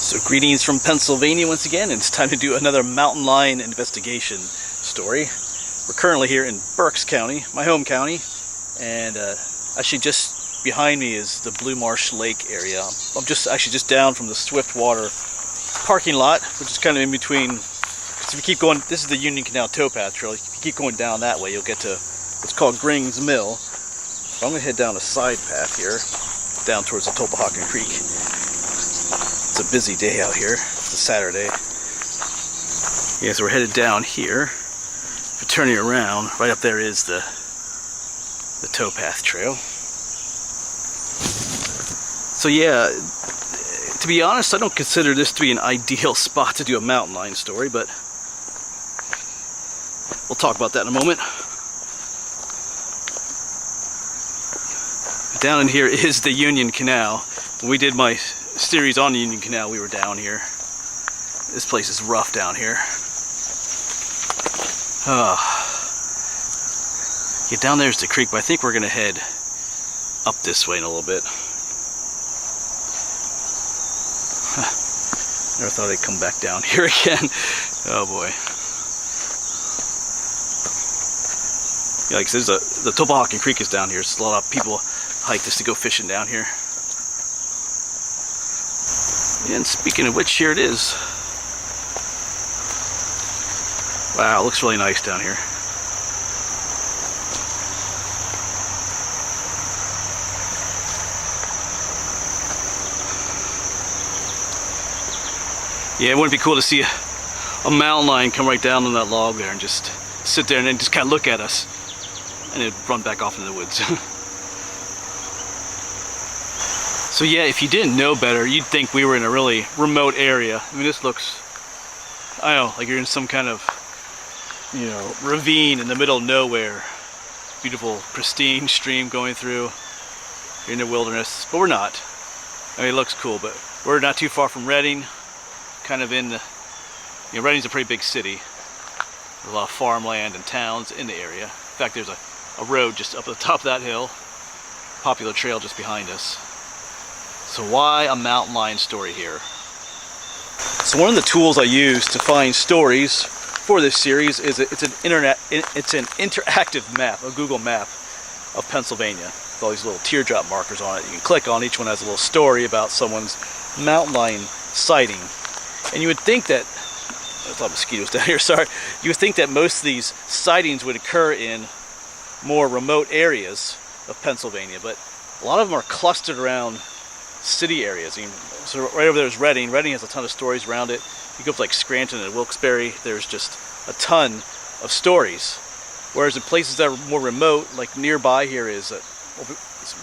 So greetings from Pennsylvania once again, and it's time to do another mountain lion investigation story. We're currently here in Berks County, my home county, and actually just behind me is the Blue Marsh Lake area. I'm just down from the Swiftwater parking lot, which is kind of in between, because if you keep going, this is the Union Canal towpath trail. If you keep going down that way, you'll get to what's called Grings Mill. So I'm going to head down a side path here, down towards the Topahawken Creek. It's a busy day out here. It's a Saturday. Yeah, so we're headed down here. If you're turning around, right up there is the towpath trail. So yeah, to be honest, I don't consider this to be an ideal spot to do a mountain lion story, but we'll talk about that in a moment. Down in here is the Union Canal. When we did my series on the Union Canal, we were down here. This place is rough down here. Yeah, down there's the creek, but I think we're gonna head up this way in a little bit. Never thought I'd come back down here again. Oh boy. Yeah, like the Topahawken Creek is down here. So a lot of people hike this to go fishing down here. And speaking of which, here it is. Wow, it looks really nice down here. Yeah, it wouldn't be cool to see a mountain lion come right down on that log there and just sit there and then just kind of look at us and then run back off into the woods. So yeah, if you didn't know better, you'd think we were in a really remote area. I mean, this looks, I don't know, like you're in some kind of, you know, ravine in the middle of nowhere. Beautiful, pristine stream going through. You're in the wilderness, but we're not. I mean, it looks cool, but we're not too far from Reading. Kind of in the, you know, Reading's a pretty big city. There's a lot of farmland and towns in the area. In fact, there's a road just up at the top of that hill. Popular trail just behind us. So why a mountain lion story here? So one of the tools I use to find stories for this series is it's an interactive map, a Google map of Pennsylvania, with all these little teardrop markers on it. You can click on each one, has a little story about someone's mountain lion sighting. And you would think that, there's a lot of mosquitoes down here, sorry. You would think that most of these sightings would occur in more remote areas of Pennsylvania, but a lot of them are clustered around city areas. I mean, so right over there is Reading. Reading has a ton of stories around it. You go up to like Scranton and Wilkes-Barre, there's just a ton of stories. Whereas in places that are more remote, like nearby here is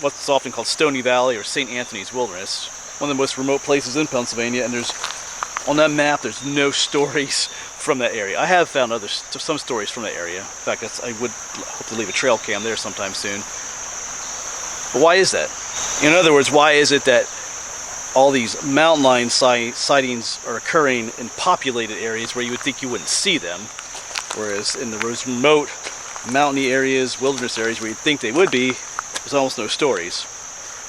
what's often called Stony Valley or St. Anthony's Wilderness, one of the most remote places in Pennsylvania, and there's, on that map, there's no stories from that area. I have found some stories from that area. In fact, I would hope to leave a trail cam there sometime soon. But why is that? In other words, why is it that all these mountain lion sightings are occurring in populated areas where you would think you wouldn't see them, whereas in the remote mountainy areas, wilderness areas where you'd think they would be, there's almost no stories?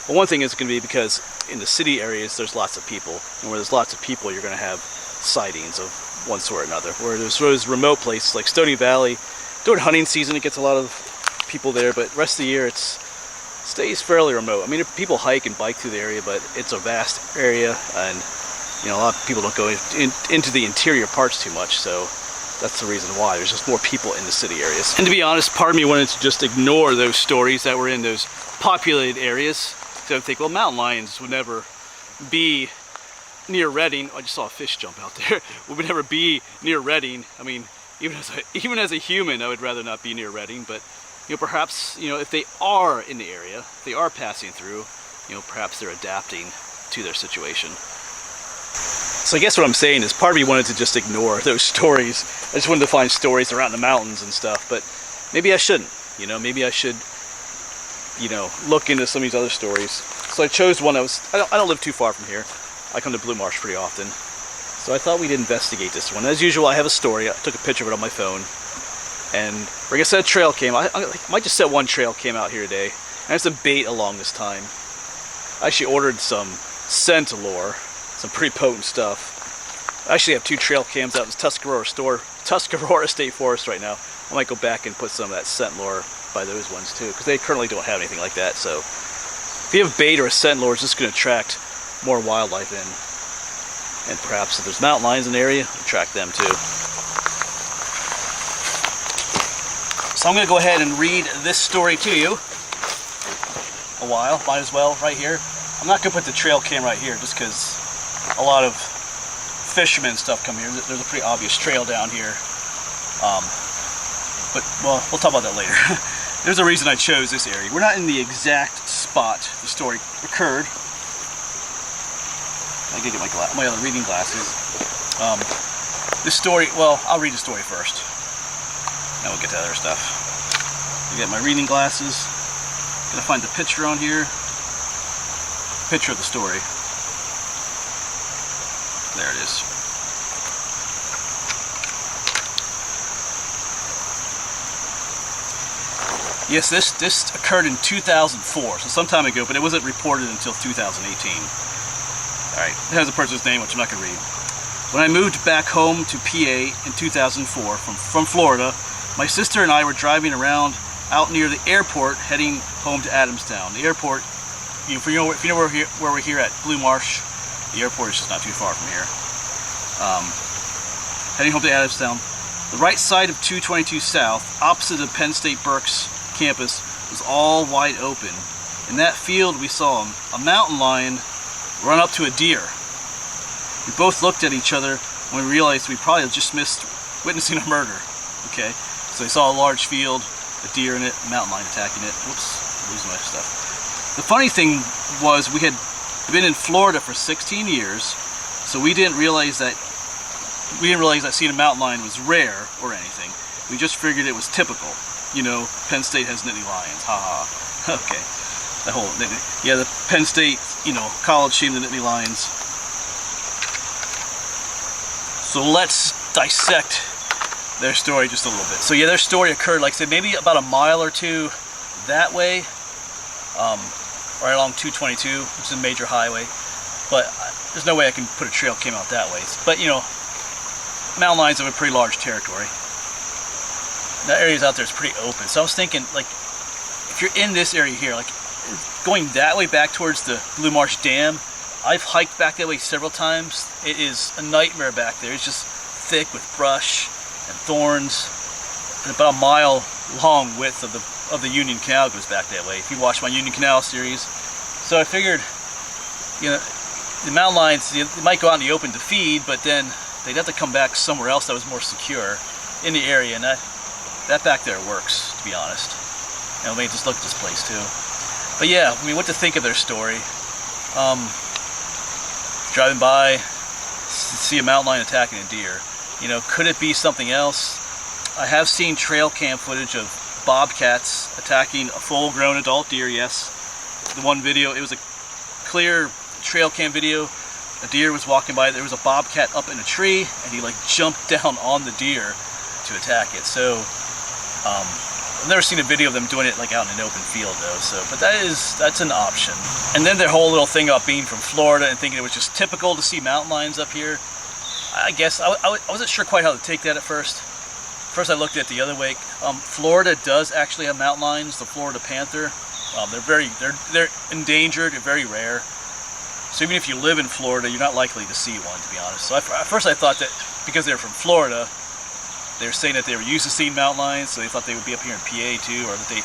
Well, one thing is going to be because in the city areas there's lots of people, and where there's lots of people you're going to have sightings of one sort or another. Where there's those remote places like Stony Valley, during hunting season it gets a lot of people there, but the rest of the year it stays fairly remote. I mean, people hike and bike through the area, but it's a vast area, and you know, a lot of people don't go into the interior parts too much, so that's the reason why. There's just more people in the city areas. And to be honest, part of me wanted to just ignore those stories that were in those populated areas. So I think, well, mountain lions would never be near Reading. I just saw a fish jump out there. Would never be near Reading. I mean, even as a human, I would rather not be near Reading. But you know, perhaps, you know, if they are in the area, if they are passing through, you know, perhaps they're adapting to their situation. So I guess what I'm saying is, part of me wanted to just ignore those stories. I just wanted to find stories around the mountains and stuff. But maybe I shouldn't. You know, maybe I should, you know, look into some of these other stories. So I chose one I don't live too far from here. I come to Blue Marsh pretty often. So I thought we'd investigate this one. As usual, I have a story. I took a picture of it on my phone. And like I said, a trail cam. I might just set one trail cam out here today. And I have some bait along this time. I actually ordered some scent lure some pretty potent stuff. I actually have 2 trail cams out in Tuscarora State Forest right now. I might go back and put some of that scent lure by those ones too, because they currently don't have anything like that. So if you have bait or a scent lure, it's just going to attract more wildlife in. And perhaps if there's mountain lions in the area, attract them too. So I'm going to go ahead and read this story to you. A while, might as well, right here. I'm not going to put the trail cam right here just because a lot of fishermen stuff come here. There's a pretty obvious trail down here. But, well, we'll talk about that later. There's a reason I chose this area. We're not in the exact spot the story occurred. I gotta get my other reading glasses. This story, well, I'll read the story first. Then we'll get to other stuff. I get my reading glasses. Gotta find the picture on here. Picture of the story. There it is. Yes, this occurred in 2004, so some time ago, but it wasn't reported until 2018. Alright, it has a person's name, which I'm not going to read. When I moved back home to PA in 2004 from Florida, my sister and I were driving around out near the airport heading home to Adamstown. The airport, if you know where we're here at Blue Marsh, the airport is just not too far from here. Heading home to Adamstown. The right side of 222 South, opposite of Penn State Berks campus, was all wide open. In that field we saw a mountain lion run up to a deer. We both looked at each other when we realized we probably just missed witnessing a murder. Okay, so they saw a large field, a deer in it, a mountain lion attacking it. Whoops, I'm losing my stuff. The funny thing was we had been in Florida for 16 years, so we didn't realize that seeing a mountain lion was rare or anything. We just figured it was typical. You know, Penn State has Nittany Lions, haha. Okay, the whole, yeah, the Penn State, you know, college team, the Nittany Lions. So let's dissect their story just a little bit. So yeah, their story occurred, like I said, maybe about a mile or two that way, right along 222, which is a major highway. But there's no way I can put a trail cam out that way. But you know, mountain lions have a pretty large territory. That area's out there is pretty open. So I was thinking, like, if you're in this area here, like going that way back towards the Blue Marsh Dam, I've hiked back that way several times. It is a nightmare back there. It's just thick with brush and thorns, and about a mile long width of the Union Canal goes back that way. If you watch my Union Canal series, so I figured, you know, the mountain lions, they might go out in the open to feed, but then they'd have to come back somewhere else that was more secure in the area, and that back there works, to be honest. And let me just look at this place too. But yeah, I mean, what to think of their story? Driving by, see a mountain lion attacking a deer. You know, could it be something else? I have seen trail cam footage of bobcats attacking a full-grown adult deer, yes. The one video, it was a clear trail cam video. A deer was walking by, there was a bobcat up in a tree, and he like jumped down on the deer to attack it. So, I've never seen a video of them doing it like out in an open field though, so, but that's an option. And then their whole little thing about being from Florida and thinking it was just typical to see mountain lions up here. I guess I wasn't sure quite how to take that at first. First I looked at it the other way. Florida does actually have mountain lions, the Florida panther. They're endangered, they're very rare. So even if you live in Florida, you're not likely to see one, to be honest. So at first I thought that because they're from Florida, they were saying that they were used to seeing mountain lions, so they thought they would be up here in PA too, or that they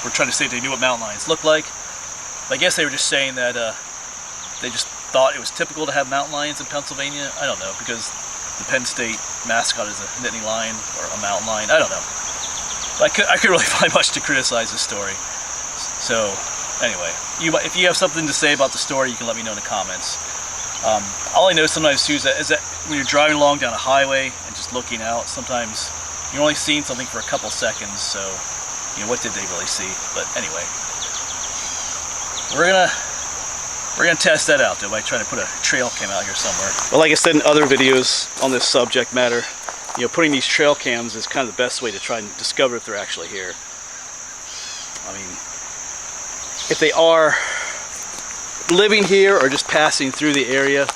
were trying to say they knew what mountain lions looked like. But I guess they were just saying that they just thought it was typical to have mountain lions in Pennsylvania. I don't know, because the Penn State mascot is a Nittany lion or a mountain lion. I don't know. But I could really find much to criticize this story. So anyway, if you have something to say about the story, you can let me know in the comments. All I know sometimes too is that when you're driving along down a highway and just looking out, sometimes you're only seeing something for a couple seconds, so you know, what did they really see? But anyway, we're gonna test that out though by trying to put a trail cam out here somewhere. Well, like I said in other videos on this subject matter, you know, putting these trail cams is kind of the best way to try and discover if they're actually here. I mean, if they are living here or just passing through the area,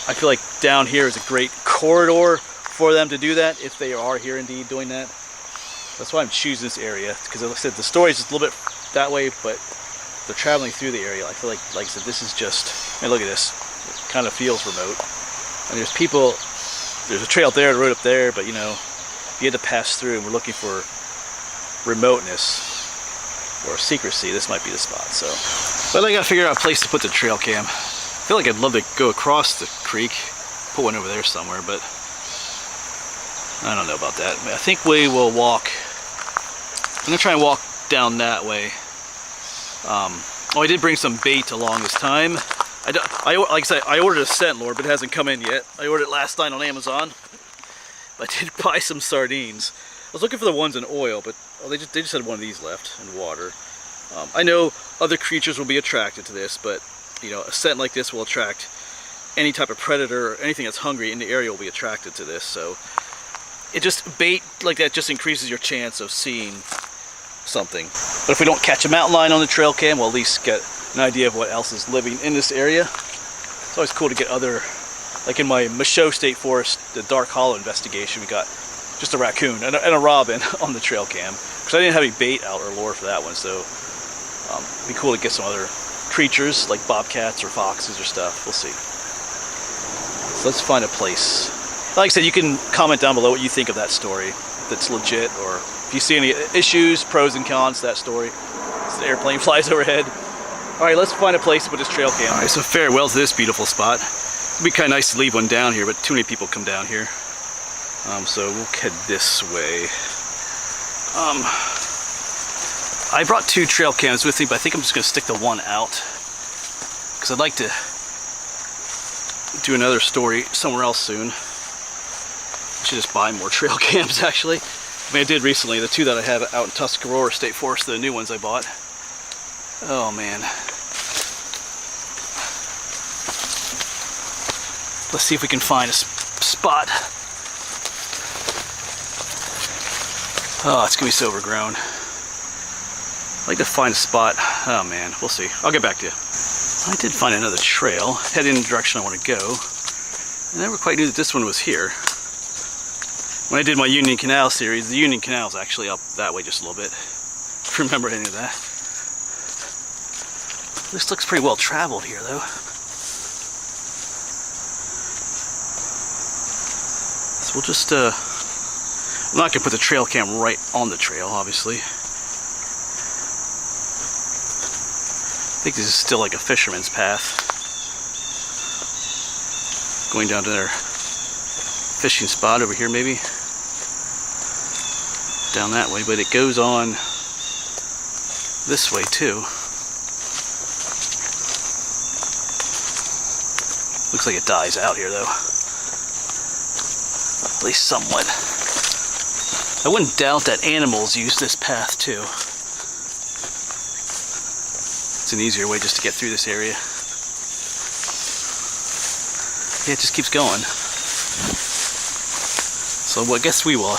I feel like down here is a great corridor for them to do that, if they are here indeed doing that. That's why I'm choosing this area, because like I said, the story is just a little bit that way, but they're traveling through the area. I feel like I said, this is just, and look at this, it kind of feels remote. And there's people, there's a trail there, a road up there, but you know, if you had to pass through and we're looking for remoteness or secrecy, this might be the spot. So, but I gotta figure out a place to put the trail cam. I feel like I'd love to go across the creek, put one over there somewhere, but I don't know about that. I think we will walk. I'm gonna try and walk down that way. Oh, I did bring some bait along this time. Like I said, I ordered a scent lure, but it hasn't come in yet. I ordered it last night on Amazon. But I did buy some sardines. I was looking for the ones in oil, but they just had one of these left in water. I know other creatures will be attracted to this, but you know, a scent like this will attract any type of predator or anything that's hungry in the area will be attracted to this. So it just, bait like that just increases your chance of seeing something. But if we don't catch a mountain lion on the trail cam, we'll at least get an idea of what else is living in this area. It's always cool to get other, like in my Michaud State Forest, the Dark Hollow investigation, we got just a raccoon and a robin on the trail cam. Because I didn't have any bait out or lure for that one, so it'd be cool to get some other creatures like bobcats or foxes or stuff. We'll see. So let's find a place. Like I said, you can comment down below what you think of that story, if it's legit, or if you see any issues, pros and cons to that story. As the airplane flies overhead. Alright, let's find a place to put this trail cam. Alright, so farewell to this beautiful spot. It'd be kind of nice to leave one down here, but too many people come down here. So we'll head this way. I brought 2 trail cams with me, but I think I'm just going to stick the one out. Because I'd like to do another story somewhere else soon. I should just buy more trail cams, actually. I mean, I did recently. The 2 that I have out in Tuscarora State Forest, the new ones I bought. Oh, man. Let's see if we can find a spot. Oh, it's going to be so overgrown. I'd like to find a spot. Oh, man. We'll see. I'll get back to you. I did find another trail. Head in the direction I want to go. I never quite knew that this one was here. When I did my Union Canal series, the Union Canal is actually up that way just a little bit. If you remember any of that. This looks pretty well traveled here, though. So we'll just, I'm not going to put the trail cam right on the trail, obviously. I think this is still like a fisherman's path. Going down to their fishing spot over here, maybe. Down that way, but it goes on this way too. Looks like it dies out here, though. At least somewhat. I wouldn't doubt that animals use this path too. It's an easier way just to get through this area. Yeah, it just keeps going. So I guess we will.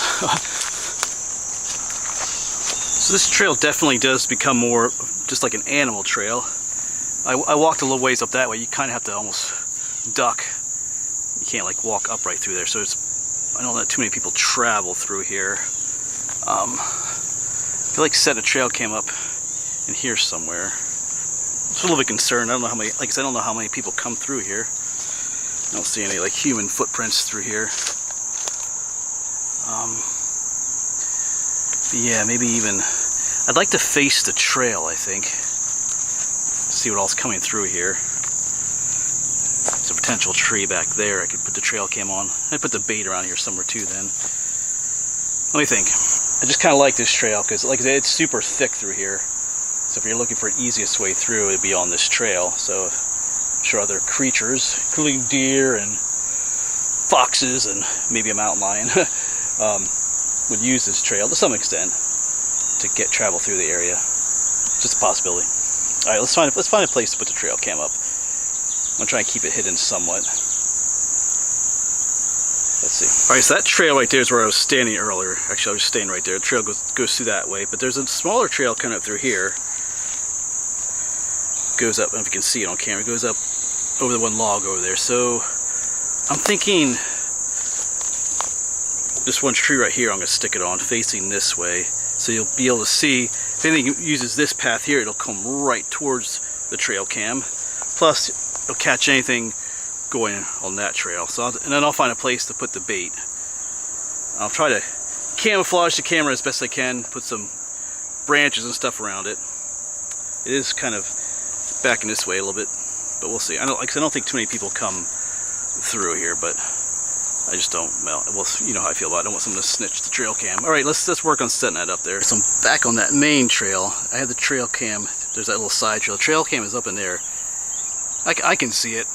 So this trail definitely does become more just like an animal trail. I walked a little ways up that way. You kind of have to almost duck. You can't like walk upright through there. So it's, I don't let too many people travel through here. I feel like set a trail cam up in here somewhere. I'm a little bit concerned. I don't know how many, like I said, I don't know how many people come through here. I don't see any like human footprints through here. But yeah, maybe even, I'd like to face the trail, I think. See what else coming through here. There's a potential tree back there I could put the trail cam on. I'd put the bait around here somewhere too then. Let me think. I just kind of like this trail because, like I said, it's super thick through here. So if you're looking for an easiest way through, it'd be on this trail. So I'm sure other creatures, including deer and foxes and maybe a mountain lion, would use this trail to some extent to travel through the area. Just a possibility. All right, let's find a place to put the trail cam up. I'm gonna try and keep it hidden somewhat. Let's see. All right, so that trail right there is where I was standing earlier. Actually, I was staying right there. The trail goes through that way, but there's a smaller trail coming up through here. goes up, I don't know if you can see it on camera, it goes up over the one log over there. So I'm thinking this one tree right here, I'm going to stick it on facing this way, so you'll be able to see if anything uses this path here, it'll come right towards the trail cam. Plus it'll catch anything going on that trail. So and then I'll find a place to put the bait. I'll try to camouflage the camera as best I can, put some branches and stuff around it. It is kind of backing this way a little bit, but we'll see. I don't think too many people come through here, but I just don't. Well, you know how I feel about it. I don't want someone to snitch the trail cam. All right, let's work on setting that up there. So I'm back on that main trail. I have the trail cam. There's that little side trail. The trail cam is up in there. I can see it.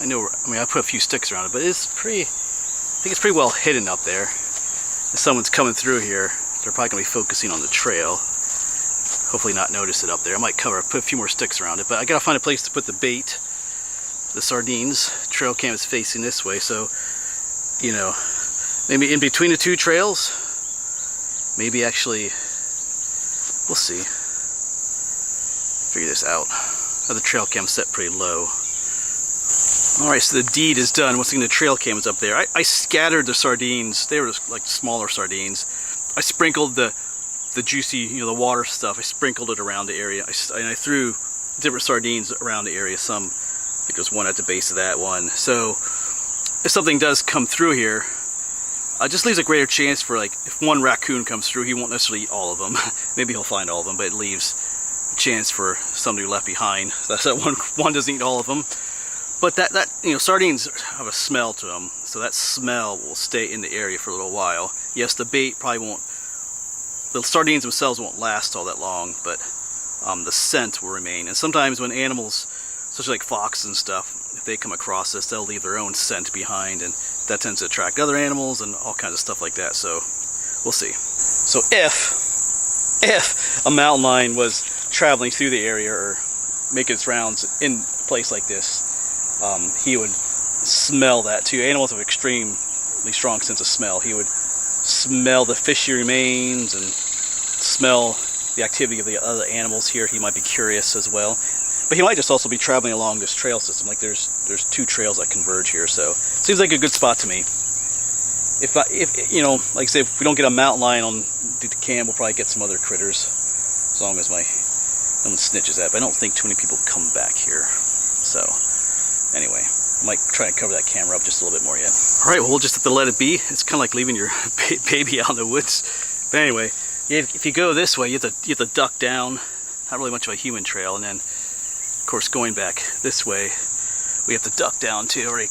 I know. I mean, I put a few sticks around it, but it's pretty. I think it's pretty well hidden up there. If someone's coming through here, they're probably gonna be focusing on the trail. Hopefully not notice it up there. I might put a few more sticks around it, but I gotta find a place to put the bait. The sardines. Trail cam is facing this way, so you know, maybe in between the two trails, maybe actually, we'll see. Figure this out. The trail cam's set pretty low. Alright, so the deed is done. Once again, the trail cam is up there. I scattered the sardines. They were just like smaller sardines. I sprinkled the juicy, you know, the water stuff. I sprinkled it around the area. And I threw different sardines around the area. Some, I think there's one at the base of that one. So if something does come through here, it just leaves a greater chance for, like, if one raccoon comes through, he won't necessarily eat all of them. Maybe he'll find all of them, but it leaves a chance for somebody left behind. That's that one doesn't eat all of them. But that you know, sardines have a smell to them, so that smell will stay in the area for a little while. Yes, the bait probably won't, the sardines themselves won't last all that long, but the scent will remain. And sometimes when animals, especially like foxes and stuff, if they come across this, they'll leave their own scent behind, and that tends to attract other animals and all kinds of stuff like that. So we'll see. So if a mountain lion was traveling through the area or making its rounds in a place like this, he would smell that too. Animals have an extremely strong sense of smell. He would smell the fishy remains and smell the activity of the other animals here. He might be curious as well. But he might just also be traveling along this trail system. Like there's two trails that converge here, so seems like a good spot to me. If you know, like I say, if we don't get a mountain lion on the cam, we'll probably get some other critters, as long as no one snitches that. But I don't think too many people come back here. So anyway, I might try and cover that camera up just a little bit more yet. All right, well, we'll just have to let it be. It's kind of like leaving your baby out in the woods. But anyway, if you go this way, you have to duck down. Not really much of a human trail, and then, of course, going back this way, we have to duck down too. Already,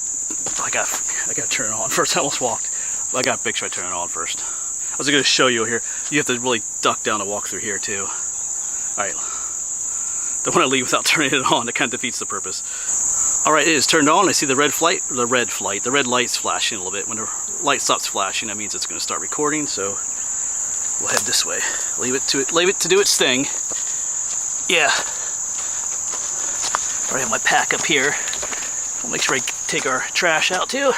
I got to turn it on first. I almost walked. I got to make sure I turn it on first. I was going to show you here. You have to really duck down to walk through here too. All right. Don't want to leave without turning it on. That kind of defeats the purpose. All right, it is turned on. I see the red light's flashing a little bit. When the light stops flashing, that means it's going to start recording. So we'll head this way. Leave it to do its thing. Yeah. All right, I have my pack up here. I'll make sure I take our trash out too.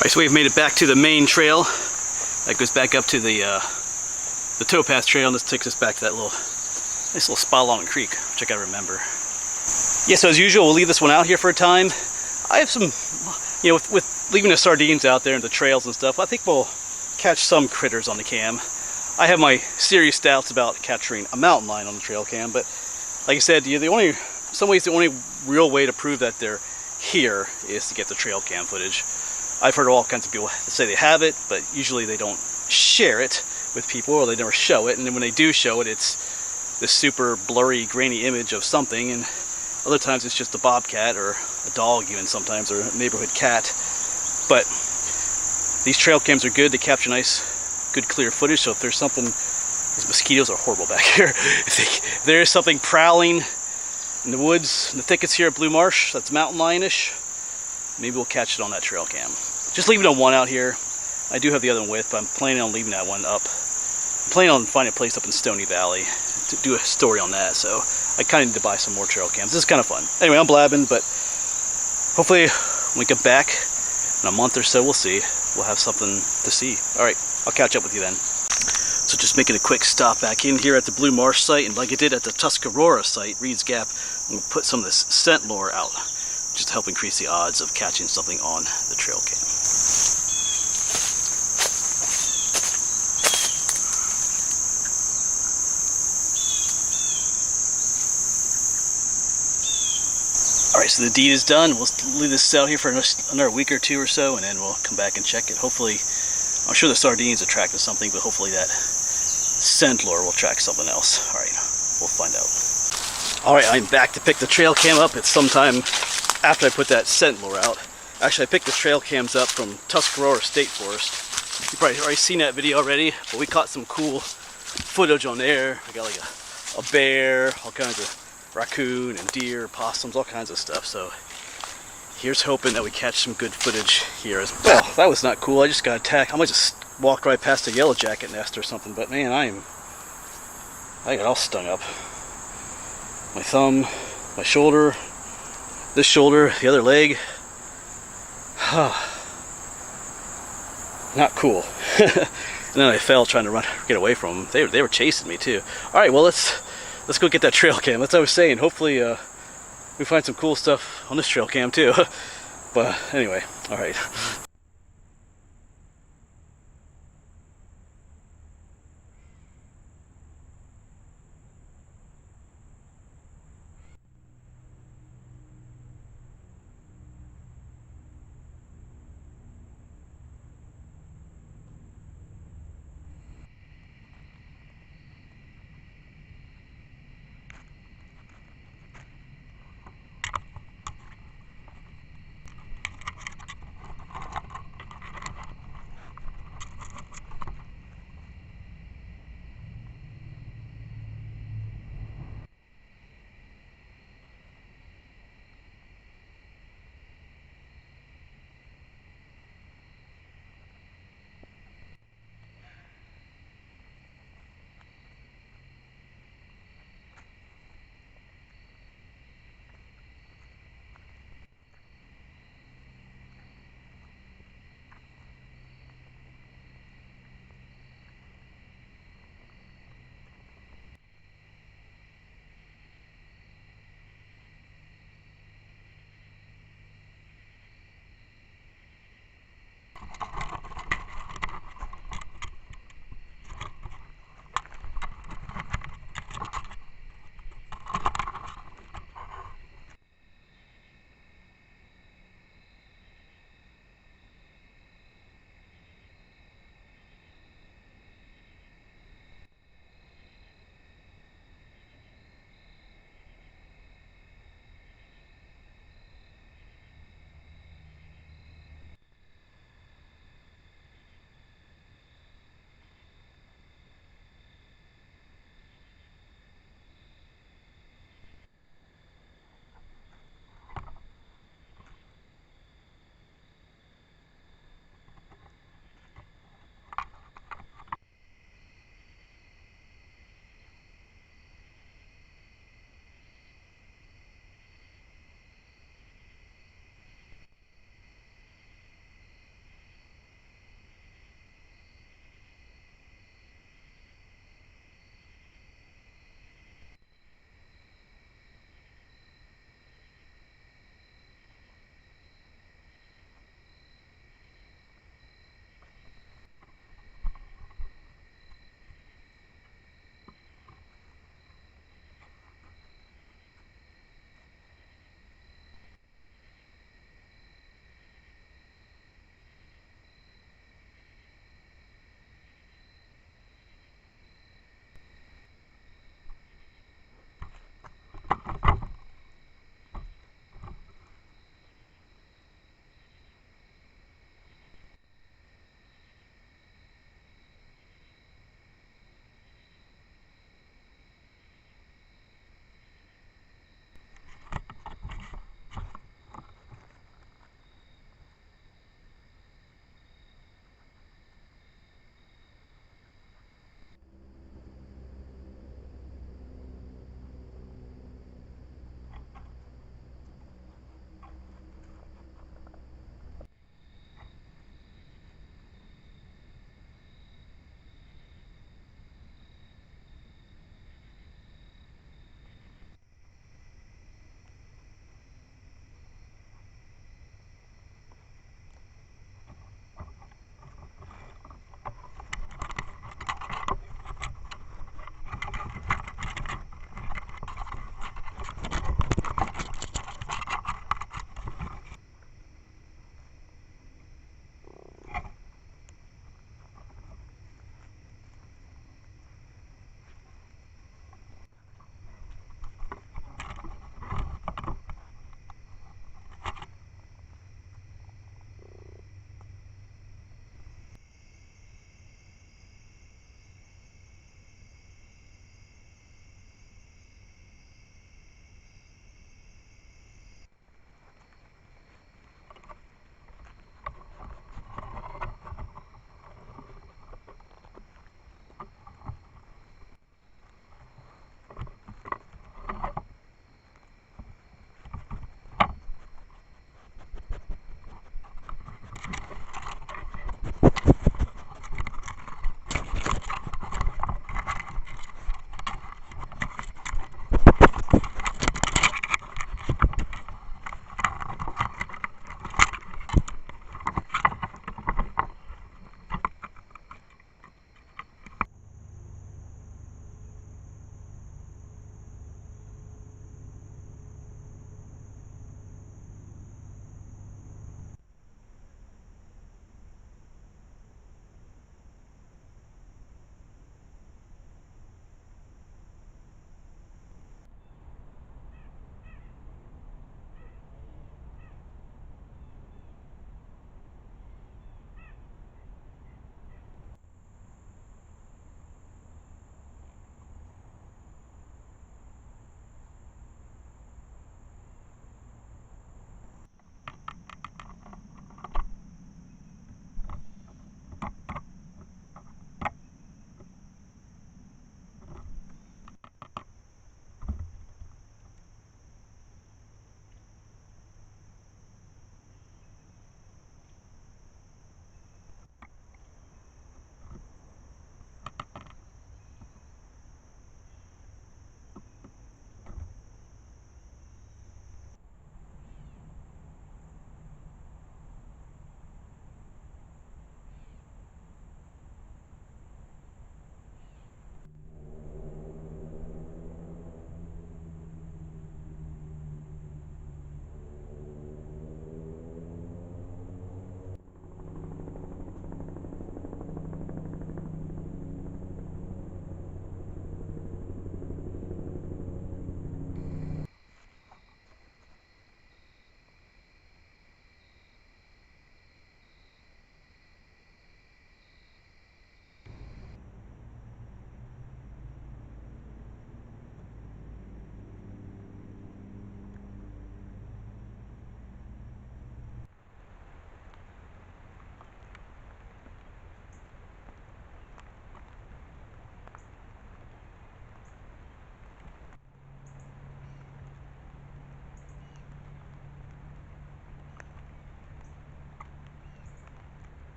All right, so we've made it back to the main trail. That goes back up to the towpath trail, and this takes us back to that nice little spot along the creek, which I gotta remember. Yeah, so as usual, we'll leave this one out here for a time. I have some, you know, with leaving the sardines out there and the trails and stuff, I think we'll catch some critters on the cam. I have my serious doubts about capturing a mountain lion on the trail cam, but like I said, in some ways the only real way to prove that they're here is to get the trail cam footage. I've heard all kinds of people say they have it, but usually they don't share it with people, or they never show it, and then when they do show it, it's this super blurry, grainy image of something, and other times it's just a bobcat or a dog even sometimes, or a neighborhood cat. But these trail cams are good to capture nice, good clear footage. So if there's something, these mosquitoes are horrible back here. If there is something prowling in the woods, in the thickets here at Blue Marsh, that's mountain lionish, maybe we'll catch it on that trail cam. Just leaving on one out here. I do have the other one with, but I'm planning on leaving that one up. I'm planning on finding a place up in Stony Valley to do a story on that, so I kind of need to buy some more trail cams. This is kind of fun. Anyway, I'm blabbing, but hopefully when we get back in a month or so, we'll see. We'll have something to see. All right, I'll catch up with you then. So just making a quick stop back in here at the Blue Marsh site, and like I did at the Tuscarora site, Reed's Gap, I'm going to put some of this scent lure out, just to help increase the odds of catching something on the trail cam. Alright, so the deed is done. We'll leave this out here for another week or two or so, and then we'll come back and check it. Hopefully, I'm sure the sardines attracted something, but hopefully that scent lure will attract something else. Alright, we'll find out. Alright, I'm back to pick the trail cam up. It's sometime after I put that scent lure out. Actually, I picked the trail cams up from Tuscarora State Forest. You've probably already seen that video already, but we caught some cool footage on there. I got like a bear, all kinds of raccoon and deer, possums, all kinds of stuff. So here's hoping that we catch some good footage here as well. That was not cool. I just got attacked. I might just walked right past a yellow jacket nest or something, but man, I got all stung up. My thumb, my shoulder, this shoulder, the other leg. Not cool. And then I fell trying to get away from them. They were chasing me too. All right, well let's go get that trail cam. That's what I was saying. Hopefully we find some cool stuff on this trail cam too. But anyway, all right.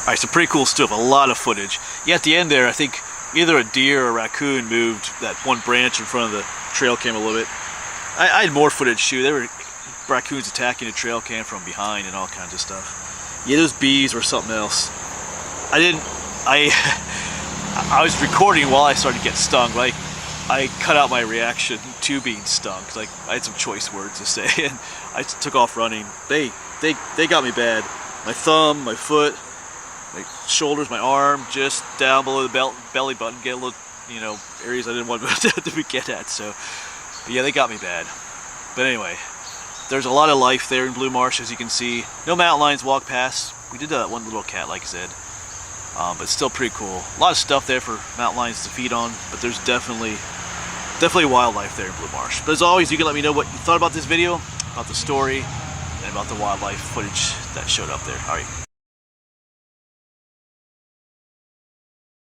Alright, so pretty cool stuff, a lot of footage. Yeah, at the end there, I think either a deer or a raccoon moved that one branch in front of the trail cam a little bit. I had more footage too. There were raccoons attacking the trail cam from behind and all kinds of stuff. Yeah, those bees were something else. I was recording while I started to get stung. Like, I cut out my reaction to being stung. Like, I had some choice words to say, and I took off running. They got me bad. My thumb, my foot, my shoulders, my arm, just down below the belly button, get a little, you know, areas I didn't want to get at. So, yeah, they got me bad. But anyway, there's a lot of life there in Blue Marsh, as you can see. No mountain lions walk past. We did that one little cat, like I said, but still pretty cool. A lot of stuff there for mountain lions to feed on, but there's definitely wildlife there in Blue Marsh. But as always, you can let me know what you thought about this video, about the story, and about the wildlife footage that showed up there. All right.